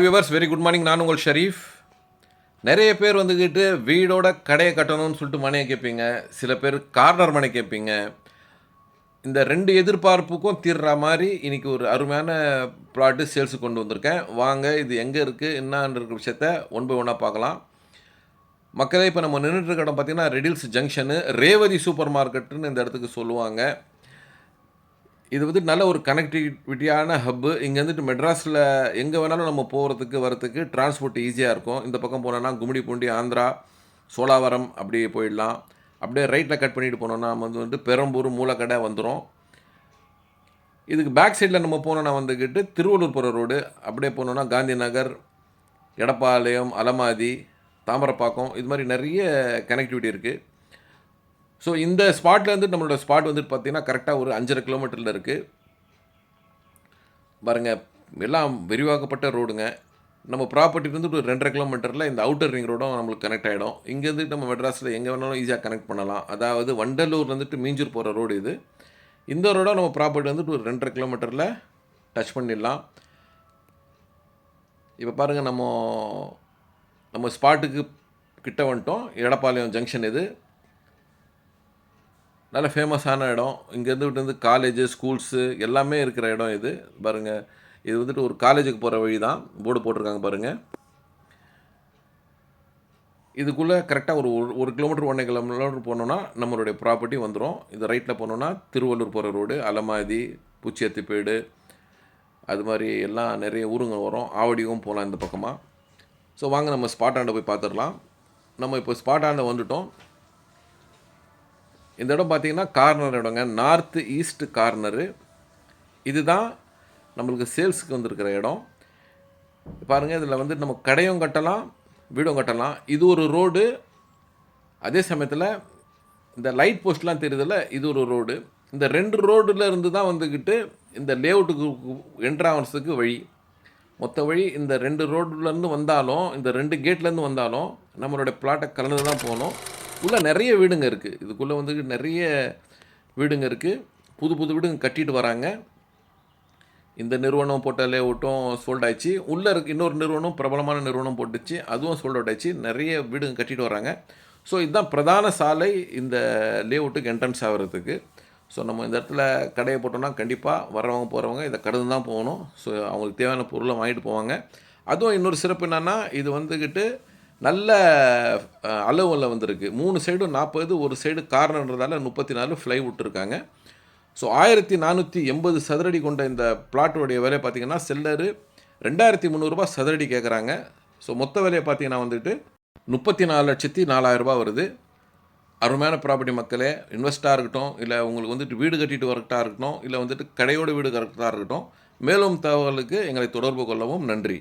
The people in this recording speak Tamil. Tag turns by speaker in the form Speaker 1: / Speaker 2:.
Speaker 1: Viewers very good morning. நான் உங்கள் ஷரீஃப். நிறைய பேர் வந்துக்கிட்டு வீடோட கடையை கட்டணும்னு சொல்லிட்டு மனையை கேட்பீங்க. சில பேர் கார்னர் மனை கேட்பீங்க. இந்த ரெண்டு எதிர்பார்ப்புக்கும் தீர்ற மாதிரி இன்றைக்கி ஒரு அருமையான ப்ளாட்டு சேல்ஸுக்கு கொண்டு வந்திருக்கேன். வாங்க இது எங்கே இருக்குது என்னன்ற விஷயத்த ஒன் பை ஒன்னாக பார்க்கலாம். மக்களே, இப்போ நம்ம நின்றுட்டு இடம் பார்த்திங்கன்னா ரெடில்ஸ் ஜங்ஷனு, ரேவதி சூப்பர் மார்க்கெட்டுன்னு இந்த இடத்துக்கு சொல்லுவாங்க. இது வந்து நல்ல ஒரு கனெக்டிவிட்டியான ஹப்பு. இங்கே வந்துட்டு மெட்ராஸில் எங்கே வேணாலும் நம்ம போகிறதுக்கு வரத்துக்கு டிரான்ஸ்போர்ட் ஈஸியாக இருக்கும். இந்த பக்கம் போனோன்னா கும்மிடிப்பூண்டி, ஆந்திரா, சோலாவரம் அப்படியே போயிடலாம். அப்படியே ரைட்டில் கட் பண்ணிட்டு போனோன்னா நம்ம வந்து பெரம்பூர், மூலக்கடை வந்துடும். இதுக்கு பேக் சைடில் நம்ம போனோன்னா வந்துக்கிட்டு திருவள்ளூர் போகிற ரோடு, அப்படியே போனோன்னா காந்தி நகர், எடப்பாளையம், அலமாதி, தாமரப்பாக்கம், இது மாதிரி நிறைய கனெக்டிவிட்டி இருக்குது. ஸோ இந்த ஸ்பாட்லேருந்து நம்மளோட ஸ்பாட் வந்துட்டு பார்த்திங்கன்னா கரெக்டாக ஒரு 5.5 கிலோமீட்டரில் இருக்குது. பாருங்கள், எல்லாம் விரிவாக்கப்பட்ட ரோடுங்க. நம்ம ப்ராப்பர்ட்டி வந்து ஒரு 2.5 கிலோமீட்டரில் இந்த அவுட்டர் ரிங் ரோடும் நம்மளுக்கு கனெக்ட் ஆகிடும். இங்கேருந்து நம்ம மெட்ராஸில் எங்கே வேணாலும் ஈஸியாக கனெக்ட் பண்ணலாம். அதாவது வண்டலூர் வந்துட்டு மீஞ்சூர் போகிற ரோடு இது. இந்த ரோடும் நம்ம ப்ராப்பர்ட்டி வந்துட்டு ஒரு 2.5 கிலோமீட்டரில் டச் பண்ணிடலாம். இப்போ பாருங்கள், நம்ம ஸ்பாட்டுக்கு கிட்ட வந்துட்டோம். எடப்பாளையம் ஜங்ஷன் இது. நல்ல ஃபேமஸான இடம். இங்கேருந்து வந்து காலேஜு, ஸ்கூல்ஸு எல்லாமே இருக்கிற இடம் இது. பாருங்கள், இது வந்துட்டு ஒரு காலேஜுக்கு போகிற வழி தான். போர்டு போட்டிருக்காங்க பாருங்கள். இதுக்குள்ளே கரெக்டாக ஒரு கிலோமீட்டர் 1.5 கிலோமீட்டர் போனோன்னா நம்மளுடைய ப்ராப்பர்ட்டி வந்துடும். இது ரைட்டில் போனோன்னா திருவள்ளூர் போகிற ரோடு, அலமாதி, பூச்சியத்திப்பேடு, அது மாதிரி எல்லாம் நிறைய ஊருங்க வரும். ஆவடியும் போகலாம் இந்த பக்கமாக. ஸோ வாங்க நம்ம ஸ்பாட்டாண்ட போய் பார்த்துடலாம். நம்ம இப்போ ஸ்பாட்டாண்ட வந்துவிட்டோம். இந்த இடம் பார்த்திங்கன்னா கார்னர் இடங்க, நார்த்து ஈஸ்ட் கார்னரு. இதுதான் நம்மளுக்கு சேல்ஸுக்கு வந்திருக்கிற இடம். பாருங்கள், இதில் வந்து நம்ம கடையும் கட்டலாம், வீடும் கட்டலாம். இது ஒரு ரோடு. அதே சமயத்தில் இந்த லைட் போஸ்ட்லாம் தெரியுதில்ல, இது ஒரு ரோடு. இந்த 2 ரோடில் இருந்து தான் வந்துக்கிட்டு இந்த லேஅவுட்டுக்கு என்ட்ரான்ஸுக்கு வழி. மொத்த வழி இந்த 2 ரோட்லேருந்து வந்தாலும், இந்த 2 கேட்லேருந்து வந்தாலும் நம்மளோட பிளாட்டை கலந்து தான் போகணும். உள்ளே நிறைய வீடுங்க இருக்குது. இதுக்குள்ளே வந்து நிறைய வீடுங்க இருக்குது. புது வீடுங்க கட்டிட்டு வராங்க. இந்த நிறுவனம் போட்ட லேஅவுட்டும் சோல்ட் ஆயிடுச்சு. உள்ளே இருக்க இன்னொரு நிறுவனம், பிரபலமான நிறுவனம் போட்டுச்சு, அதுவும் சோல்ட் அவுட் ஆயிடுச்சு. நிறைய வீடுங்க கட்டிட்டு வராங்க. ஸோ இதுதான் பிரதான சாலை இந்த லேஅவுட்டுக்கு என்ட்ரன்ஸ் ஆகிறதுக்கு. ஸோ நம்ம இந்த இடத்துல கடையை போட்டோம்னா கண்டிப்பாக வரவங்க போகிறவங்க இதை கடந்து தான் போகணும். ஸோ அவங்களுக்கு தேவையான பொருளை வாங்கிட்டு போவாங்க. அதுவும் இன்னொரு சிறப்பு என்னென்னா, இது வந்துக்கிட்டு நல்ல அளவில் வந்திருக்கு. 3 சைடும் 40, ஒரு சைடு கார்னர்ன்றதால 34 ஃப்ளை விட்டுருக்காங்க. ஸோ 1480 சதுரடி கொண்ட இந்த பிளாட்டோடைய விலை பார்த்திங்கன்னா செல்லரு 2300 சதுரடி கேட்குறாங்க. ஸோ மொத்த விலையை பார்த்திங்கன்னா வந்துட்டு 34,04,000 வருது. அருமையான ப்ராப்பர்ட்டி மக்களே. இன்வெஸ்ட்டாக இருக்கட்டும், இல்லை உங்களுக்கு வந்துட்டு வீடு கட்டிட்டு வரட்டாக இருக்கட்டும், இல்லை வந்துட்டு கடையோட வீடு கரெக்டாக இருக்கட்டும், மேலும் தகவலுக்கு எங்களை தொடர்பு கொள்ளவும். நன்றி.